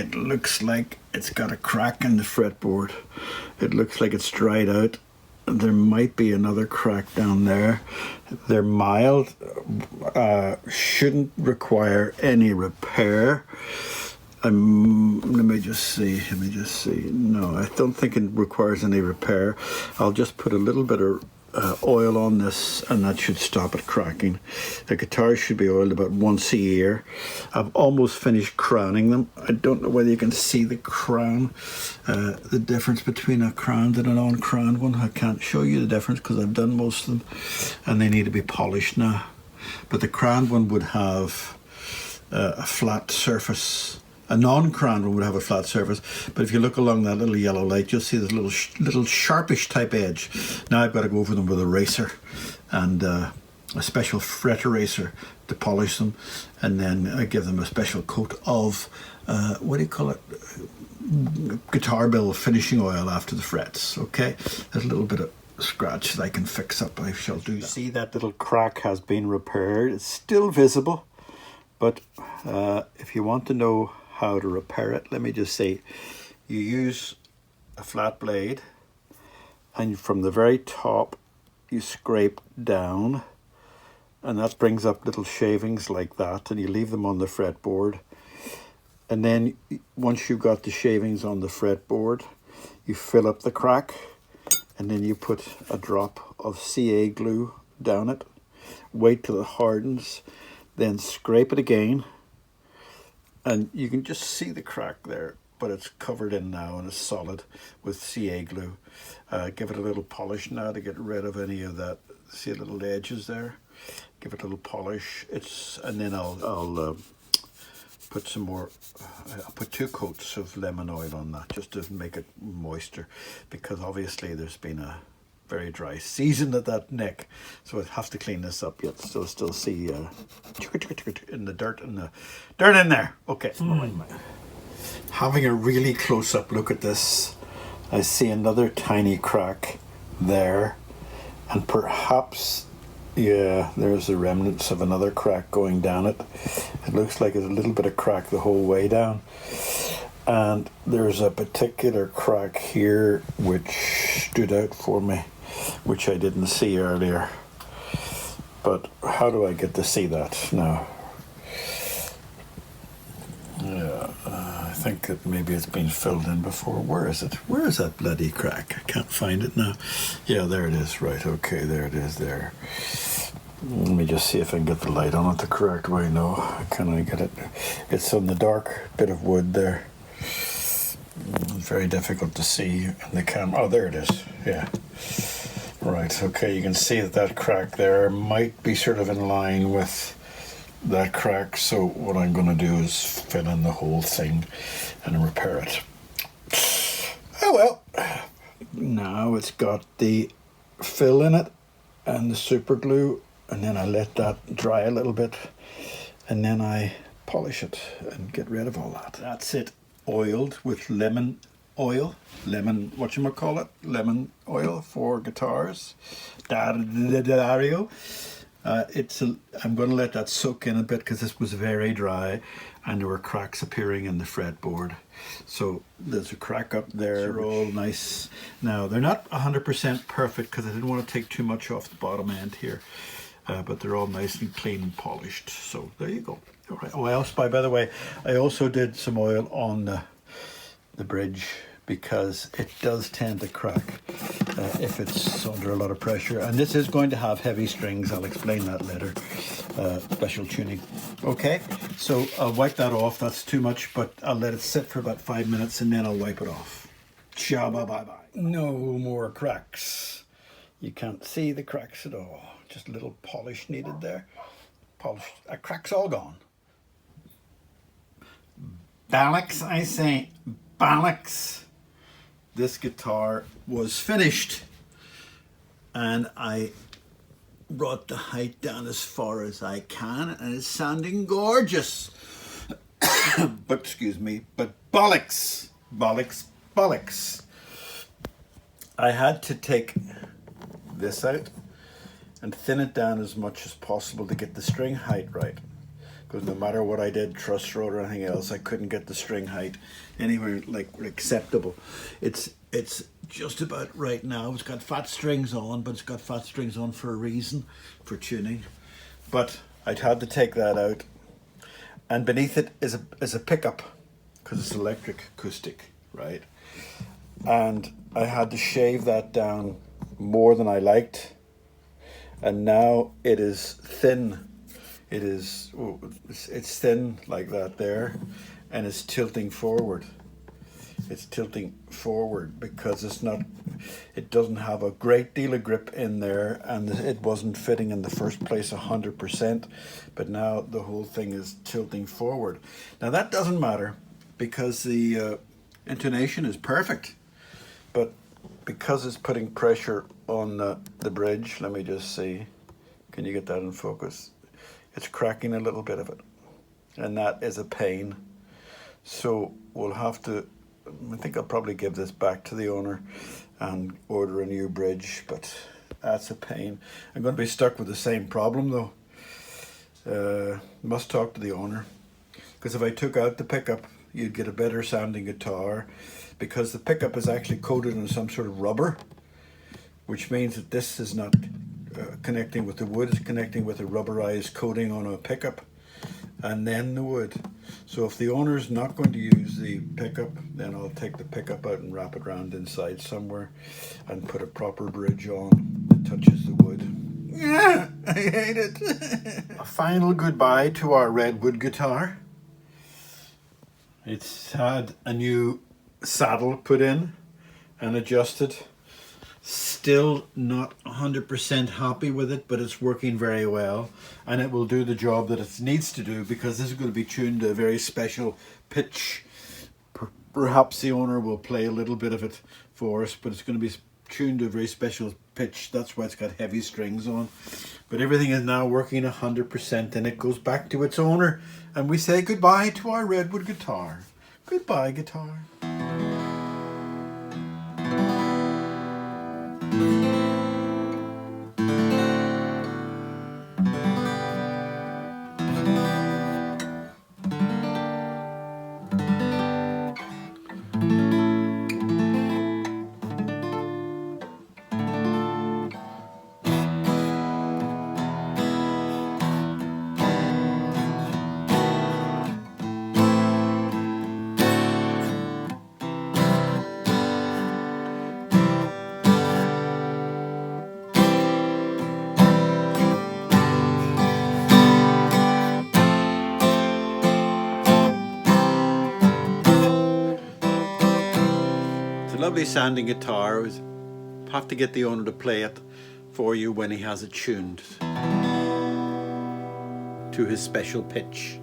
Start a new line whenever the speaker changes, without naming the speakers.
it looks like it's got a crack in the fretboard. It looks like it's dried out. There might be another crack down there. They're mild, shouldn't require any repair. Let me just see. No, I don't think it requires any repair. I'll just put a little bit of oil on this, and that should stop it cracking. The guitars should be oiled about once a year. I've almost finished crowning them. I don't know whether you can see the crown, the difference between a crowned and an uncrowned one. I can't show you the difference because I've done most of them, and they need to be polished now. But the crowned one would have a flat surface. A non-crowned one would have a flat surface, but if you look along that little yellow light, you'll see this little sharpish type edge. Now I've got to go over them with a razor and a special fret eraser to polish them, and then I give them a special coat of, what do you call it? Guitar bill finishing oil after the frets, okay? There's a little bit of scratch that I can fix up. I shall do that. See, that little crack has been repaired. It's still visible, but if you want to know how to repair it, let me just say, you use a flat blade, and from the very top you scrape down, and that brings up little shavings like that, and you leave them on the fretboard. And then once you've got the shavings on the fretboard, you fill up the crack, and then you put a drop of CA glue down it, wait till it hardens, then scrape it again. And you can just see the crack there, but it's covered in now and it's solid with CA glue. Give it a little polish now to get rid of any of that. See the little edges there? Give it a little polish. And then I'll put some more. I'll put 2 coats of lemon oil on that just to make it moister, because obviously there's been a very dry season at that neck, so I have to clean this up yet. Still see in the dirt in there. Okay. Having a really close-up look at this, I see another tiny crack there, and perhaps, yeah, there's the remnants of another crack going down it. It looks like it's a little bit of crack the whole way down. And there's a particular crack here which stood out for me, which I didn't see earlier. But how do I get to see that now? Yeah, I think that maybe it's been filled in before. Where is it? Where is that bloody crack? I can't find it now. Yeah, there it is. Right, okay, there it is there. Let me just see if I can get the light on it the correct way. No, can I get it? It's on the dark bit of wood there. It's very difficult to see in the camera. Oh, there it is. Yeah. Right, okay, you can see that crack there might be sort of in line with that crack. So what I'm going to do is fill in the whole thing and repair it. Oh well. Now it's got the fill in it and the super glue, and then I let that dry a little bit, and then I polish it and get rid of all that. That's it, oiled with lemon oil, lemon oil for guitars. Dario. I'm going to let that soak in a bit because this was very dry and there were cracks appearing in the fretboard. So there's a crack up there. They're all nice. Now they're not 100% perfect because I didn't want to take too much off the bottom end here, but they're all nice and clean and polished. So there you go. All right. Oh, by the way, I also did some oil on the bridge, because it does tend to crack if it's under a lot of pressure. And this is going to have heavy strings. I'll explain that later. Special tuning. Okay, so I'll wipe that off. That's too much, but I'll let it sit for about 5 minutes and then I'll wipe it off. Ciao, bye-bye. No more cracks. You can't see the cracks at all. Just a little polish needed there. Polish. Crack's all gone. Bollocks, I say. Bollocks. This guitar was finished, and I brought the height down as far as I can, and it's sounding gorgeous. But bollocks. I had to take this out and thin it down as much as possible to get the string height right, because no matter what I did, truss throat or anything else, I couldn't get the string height anywhere like acceptable. It's just about right now. It's got fat strings on, but it's got fat strings on for a reason, for tuning. But I'd had to take that out, and beneath it is a pickup, because it's electric acoustic, right? And I had to shave that down more than I liked, and now it is thin. It's thin like that there, and it's tilting forward. It's tilting forward because it doesn't have a great deal of grip in there, and it wasn't fitting in the first place 100%, but now the whole thing is tilting forward. Now that doesn't matter because the intonation is perfect, but because it's putting pressure on the bridge, let me just see, can you get that in focus? It's cracking a little bit of it, and that is a pain. So we'll have to, I think I'll probably give this back to the owner and order a new bridge, but that's a pain. I'm going to be stuck with the same problem though. Must talk to the owner, because if I took out the pickup, you'd get a better sounding guitar, because the pickup is actually coated in some sort of rubber, which means that this is not connecting with the wood, it's connecting with a rubberized coating on a pickup and then the wood. So if the owner's not going to use the pickup, then I'll take the pickup out and wrap it around inside somewhere and put a proper bridge on that touches the wood. Yeah, I hate it. A final goodbye to our Redwood guitar. It's had a new saddle put in and adjusted. Still not 100% happy with it, but it's working very well, and it will do the job that it needs to do, because this is going to be tuned to a very special pitch. Perhaps the owner will play a little bit of it for us, but it's going to be tuned to a very special pitch. That's why it's got heavy strings on. But everything is now working 100%, and it goes back to its owner, and we say goodbye to our Redwood guitar. Goodbye, guitar. Lovely sounding guitar. Have to get the owner to play it for you when he has it tuned to his special pitch.